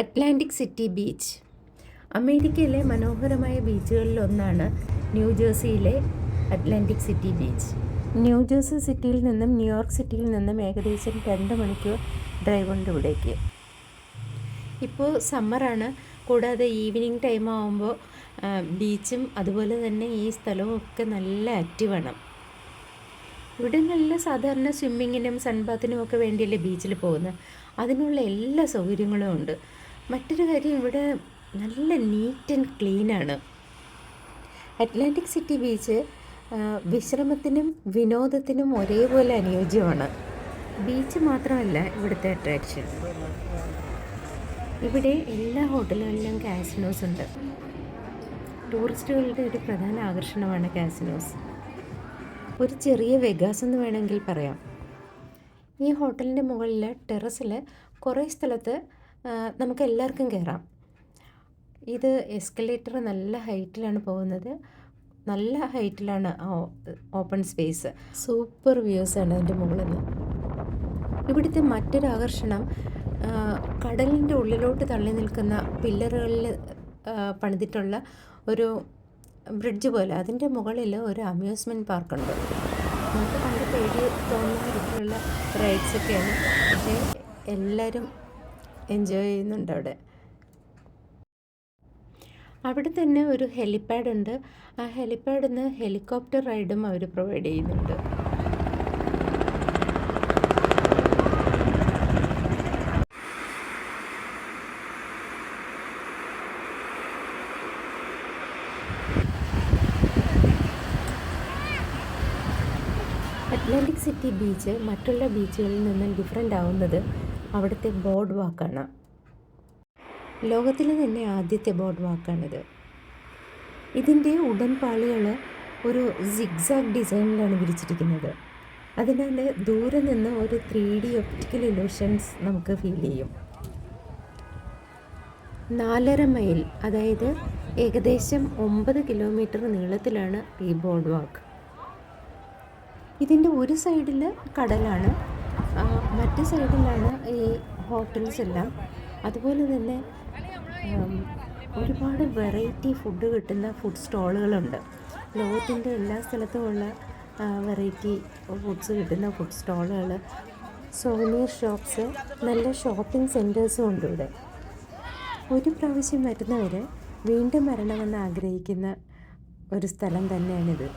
Atlantic City beach. അമേരിക്കയിലെ മനോഹരമായ ബീച്ചുകളിലൊന്നാണ് ന്യൂജേഴ്സിയിലെ Atlantic City beach. New Jersey സിറ്റിയിൽ നിന്നും ന്യൂയോർക്ക് സിറ്റിയിൽ നിന്നും ഏകദേശം 2 മണിക്കൂർ ഡ്രൈവ് ഉണ്ട് ഇവിടേക്ക്. ഇപ്പോൾ സമ്മറാണ്, കൂടാതെ ഈവനിങ് ടൈം ആകുമ്പോൾ ബീച്ചും അതുപോലെ തന്നെ ഈ സ്ഥലവും ഒക്കെ നല്ല ആക്റ്റീവാണ്. ഇവിടെ നല്ല സാധാരണ സ്വിമ്മിങ്ങിനും സൺബാത്തിനും ഒക്കെ വേണ്ടിയല്ലേ ബീച്ചിൽ പോകുന്നത്. അതിനുള്ള എല്ലാ സൗകര്യങ്ങളും ഉണ്ട്. മറ്റൊരു കാര്യം, ഇവിടെ നല്ല നീറ്റ് ആൻഡ് ക്ലീനാണ്. അറ്റ്ലാന്റിക് സിറ്റി ബീച്ച് വിശ്രമത്തിനും വിനോദത്തിനും ഒരേപോലെ അനുയോജ്യമാണ്. ബീച്ച് മാത്രമല്ല ഇവിടുത്തെ അട്രാക്ഷൻ. ഇവിടെ എല്ലാ ഹോട്ടലുകളിലും കാസിനോസ് ഉണ്ട്. ടൂറിസ്റ്റുകളുടെ ഒരു പ്രധാന ആകർഷണമാണ് കാസിനോസ്. ഒരു ചെറിയ വെഗാസ് എന്ന് വേണമെങ്കിൽ പറയാം. ഈ ഹോട്ടലിൻ്റെ മുകളിൽ ടെറസിൽ കുറേ സ്ഥലത്ത് നമുക്ക് എല്ലാവർക്കും കയറാം. ഇത് എസ്കലേറ്റർ നല്ല ഹൈറ്റിലാണ് പോകുന്നത്. നല്ല ഹൈറ്റിലാണ് ഓപ്പൺ സ്പേസ്. സൂപ്പർ വ്യൂസാണ് അതിൻ്റെ മുകളിൽ നിന്ന്. ഇവിടുത്തെ മറ്റൊരു ആകർഷണം കടലിൻ്റെ ഉള്ളിലോട്ട് തള്ളി നിൽക്കുന്ന പില്ലറുകളിൽ പണിതിട്ടുള്ള ഒരു ബ്രിഡ്ജ് പോലെ. അതിൻ്റെ മുകളിൽ ഒരു അമ്യൂസ്മെൻറ്റ് പാർക്കുണ്ട്. നമുക്ക് കണ്ട് പേടി തോന്നുന്ന തരത്തിലുള്ള റൈഡ്സൊക്കെയാണ്, പക്ഷേ എല്ലാവരും എൻജോയ് ചെയ്യുന്നുണ്ട് അവിടെ തന്നെ ഒരു ഹെലിപ്പാഡ് ഉണ്ട്. ആ ഹെലിപ്പാഡിൽ നിന്ന് ഹെലികോപ്റ്റർ റൈഡും അവർ പ്രൊവൈഡ് ചെയ്യുന്നുണ്ട്. അറ്റ്ലാന്റിക് സിറ്റി ബീച്ച് മറ്റുള്ള ബീച്ചുകളിൽ നിന്നും ഡിഫറെൻ്റ് ആവുന്നത് അവിടുത്തെ ബോർഡ് വാക്കാണ്. ലോകത്തിലെ തന്നെ ആദ്യത്തെ ബോർഡ് വാക്കാണിത്. ഇതിൻ്റെ ഉടൻപാളികൾ ഒരു സിഗ്സാഗ് ഡിസൈനിലാണ് വിരിച്ചിരിക്കുന്നത്. അതിനാൽ ദൂരെ നിന്ന് ഒരു 3D ഒപ്റ്റിക്കൽ ഇലൂഷൻസ് നമുക്ക് ഫീൽ ചെയ്യും. 4.5 മൈൽ, അതായത് ഏകദേശം 9 കിലോമീറ്റർ നീളത്തിലാണ് ഈ ബോർഡ് വാക്ക്. ഇതിൻ്റെ ഒരു സൈഡിൽ കടലാണ്, മറ്റു സൈഡിലാണ് ഈ ഹോട്ടൽസ് എല്ലാം. അതുപോലെ തന്നെ ഒരുപാട് വെറൈറ്റി ഫുഡ് കിട്ടുന്ന ഫുഡ് സ്റ്റോളുകളുണ്ട്. ലോകത്തിൻ്റെ എല്ലാ സ്ഥലത്തുമുള്ള വെറൈറ്റി ഫുഡ്സ് കിട്ടുന്ന ഫുഡ് സ്റ്റോളുകൾ, സോവനീർ ഷോപ്സ്, നല്ല ഷോപ്പിംഗ് സെൻറ്റേഴ്സും ഉണ്ട് ഇവിടെ. ഒരു പ്രാവശ്യം വരുന്നവർ വീണ്ടും വരണമെന്ന് ആഗ്രഹിക്കുന്ന ഒരു സ്ഥലം തന്നെയാണിത്.